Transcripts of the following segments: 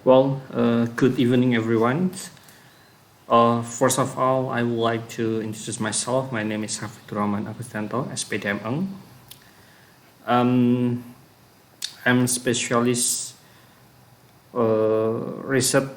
Good evening, everyone. First of all, I would like to introduce myself. My name is Khafidurrohman Agustianto, SPDM. Um, I'm a specialist research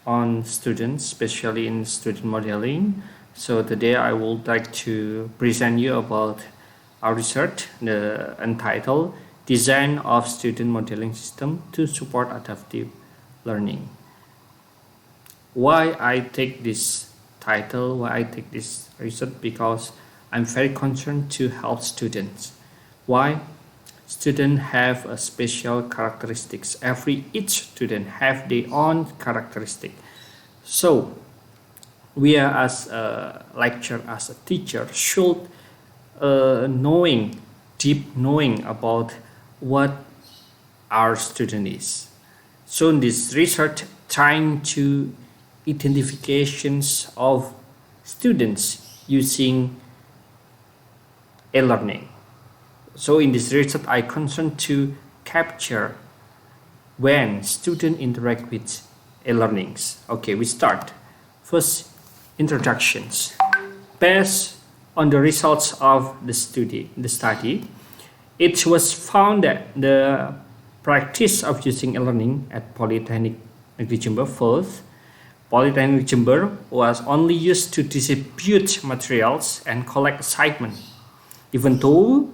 on students, especially in student modeling. So today I would like to present you about our research, entitled Design of Student Modeling System to Support Adaptive Learning. Why I take this title, why I take this research? Because I'm very concerned to help students. Why? Students have a special characteristics. Each student have their own characteristic. So we are as a lecturer, as a teacher, should deep knowing about what our student is. So in this research, trying to identifications of students using e-learning. So in this research, I concern to capture when students interact with e-learnings. Okay, we start. First, introductions. Based on the results of the study, it was found that the practice of using e-learning at Polytechnic Negeri Jember first, Polytechnic Jember was only used to distribute materials and collect assignments, even though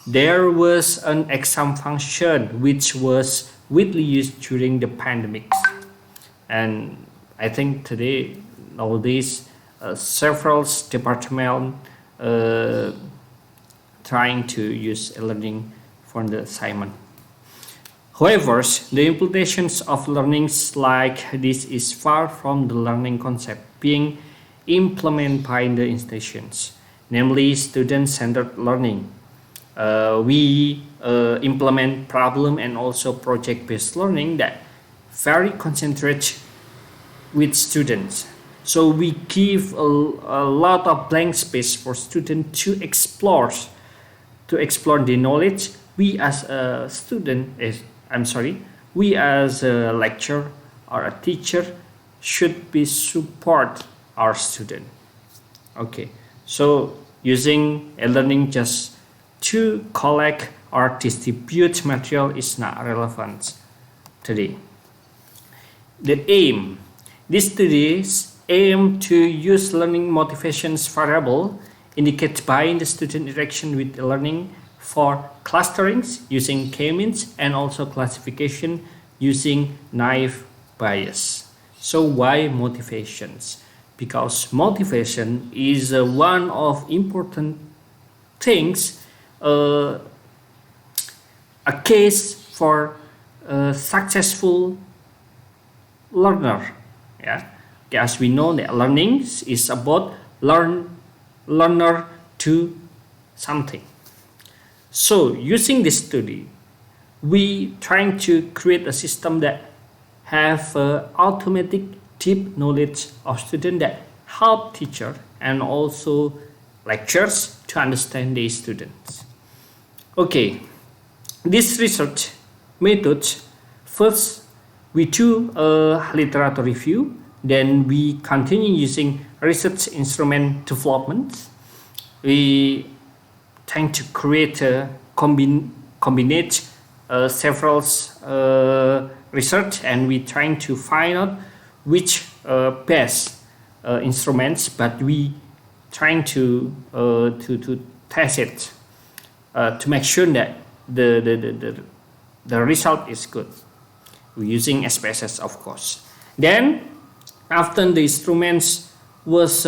there was an exam function which was widely used during the pandemics. And I think nowadays, several departments trying to use e-learning for the assignment. However, the implementations of learnings like this is far from the learning concept being implemented by the institutions, namely student-centered learning. We implement problem and also project-based learning that very concentrate with students. So we give a lot of blank space for students to explore the knowledge. We as a we as a lecturer or a teacher should be support our student. Okay, so using e-learning just to collect or distribute material is not relevant today. The aim. These studies aim to use learning motivations variable indicated by the student interaction with learning for clusterings using k-means and also classification using naive bias. So why motivations? Because motivation is one of important things, a case for a successful learner. Yeah, as we know that learning is about learner to something. So using this study, we trying to create a system that have automatic deep knowledge of student that help teacher and also lecturers to understand their students. Okay, this research methods, first we do a literature review, then we continue using research instrument development. We trying to create a combinate several research, and we trying to find out which best instruments, but we trying to test it to make sure that the result is good. We're using SPSS, of course. Then after the instruments was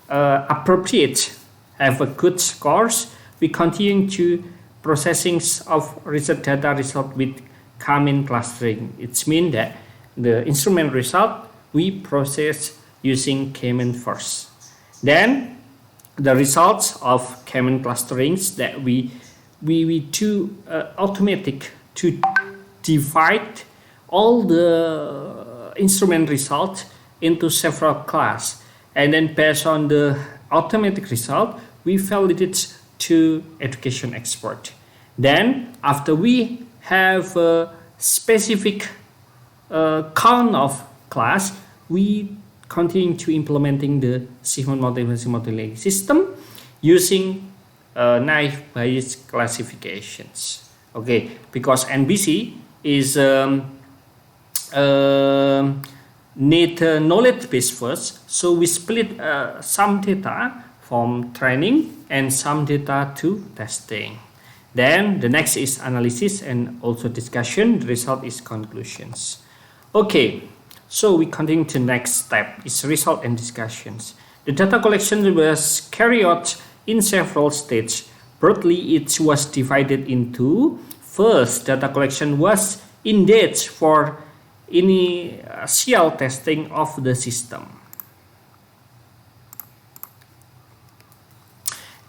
appropriate, have a good scores, we continue to processing of research data result with K-means clustering. It means that the instrument result we process using K-means first. Then the results of K-means clusterings that we do automatic to divide all the instrument results into several class, and then based on the automatic result we validate to education expert. Then after we have a specific count of class, we continue to implementing the achievement modeling system using naive Bayes classifications. Okay, because NBC is need knowledge base first, so we split some data from training and some data to testing. Then the next is analysis and also discussion. The result is conclusions. Okay, so we continue to next step is result and discussions. The data collection was carried out in several stages. Broadly, it was divided into first, data collection was indeed for initial testing of the system.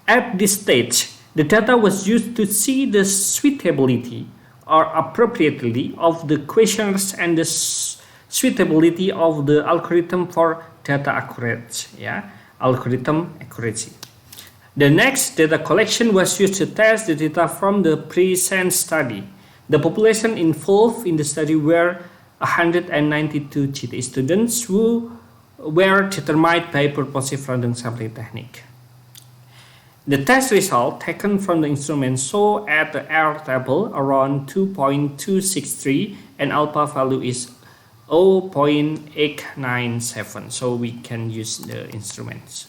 At this stage, the data was used to see the suitability or appropriately of the questionnaires and the suitability of the algorithm for data accuracy. Algorithm accuracy. The next, data collection was used to test the data from the present study. The population involved in the study were 192 GT students who were determined by purposive random sampling technique. The test result taken from the instrument saw at the error table around 2.263 and alpha value is 0.897. So we can use the instruments.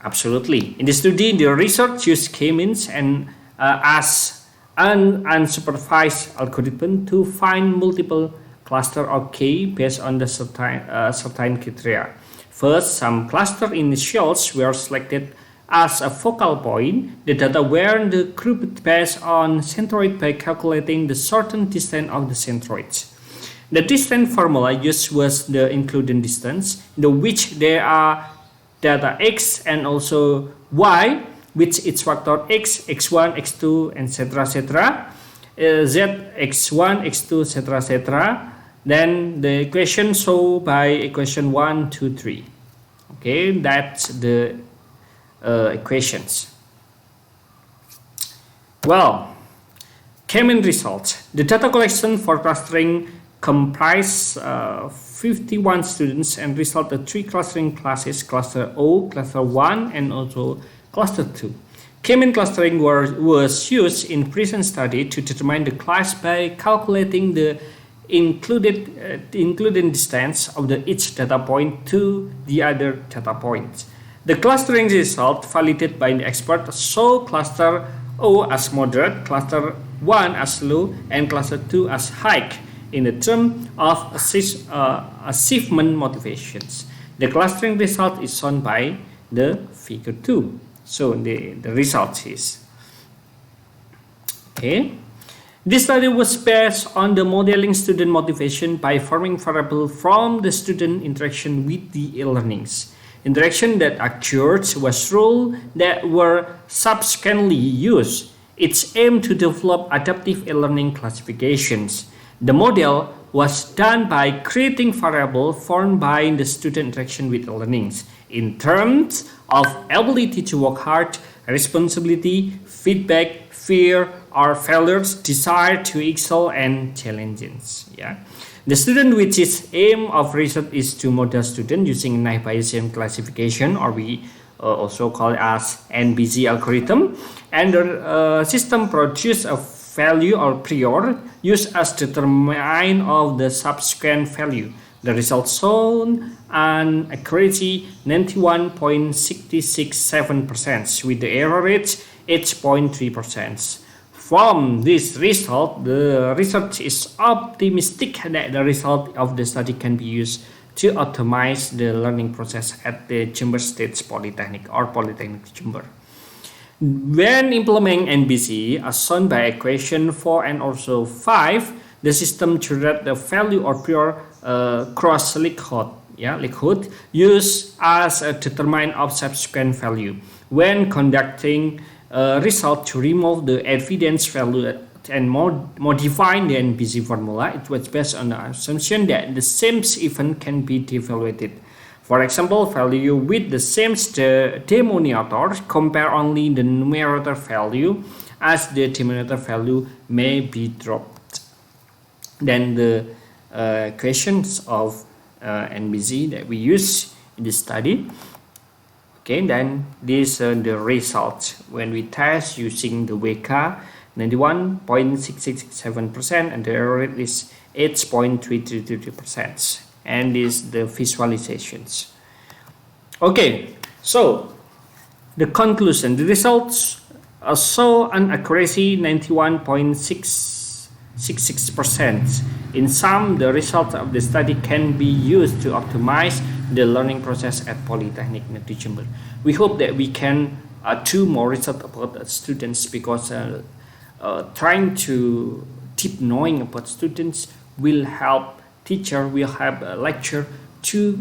Absolutely. In the study, the research used K-means and as an unsupervised algorithm to find multiple cluster of K based on the certain criteria. First, some cluster initials were selected as a focal point. The data were grouped based on centroid by calculating the certain distance of the centroids. The distance formula used was the included distance, in which there are data x and also y, which its factor x, x1, x2, etc., etc., z, x1, x2, etc., etc. Then the equation shown by equation 1, 2, 3. Okay, that's the equations. Well, K-mean results. The data collection for clustering comprised 51 students and resulted 3 clustering classes, cluster O, cluster 1, and also cluster 2. K-mean clustering was used in present study to determine the class by calculating the included distance of each data point to the other data points. The clustering result validated by the expert show cluster O as moderate, cluster 1 as low, and cluster 2 as high in the term of achievement motivations. The clustering result is shown by the figure 2. So the result is okay. This study was based on the modeling student motivation by forming variable from the student interaction with the e-learnings. Interaction that occurred was rules that were subsequently used. Its aim to develop adaptive e-learning classifications. The model was done by creating variables formed by the student interaction with e-learnings in terms of ability to work hard, responsibility, feedback, fear, or failures, desire to excel, and challenges. The student which is aim of research is to model student using naive Bayesian classification, or we also call it as NBC algorithm, and the system produce a value or prior used as determinant of the subsequent value. The result shown an accuracy 91.667% with the error rate 8.3%. From this result, the research is optimistic that the result of the study can be used to optimize the learning process at the Jember State Polytechnic or Polytechnic Jember. When implementing NBC, as shown by equation 4 and also 5, the system generates the value or pure cross likelihood used as a determinant of subsequent value. When conducting result to remove the evidence value and modifying the NBC formula, it was based on the assumption that the same event can be evaluated. For example, value with the same denominator, compare only the numerator value as the denominator value may be dropped. Then the questions of NBZ that we use in this study. Okay, then these are the results when we test using the WK 91.6667% and the error rate is 8.333%, and this the visualizations. Okay, so the conclusion, the results show an accuracy 91.666%. In sum, the results of the study can be used to optimize the learning process at Polytechnic Negeri Jember. We hope that we can do more research about students, because trying to deep knowing about students will help teacher, will help a lecturer to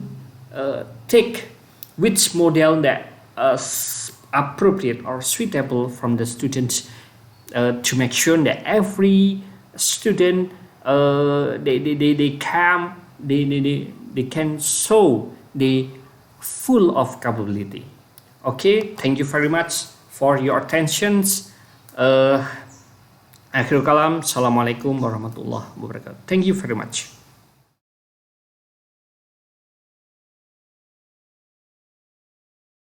take which model that is appropriate or suitable from the students, to make sure that every student they can show the full of capability. Okay, thank you very much for your attentions. Akhirul kalam, assalamualaikum warahmatullahi wabarakatuh. Thank you very much.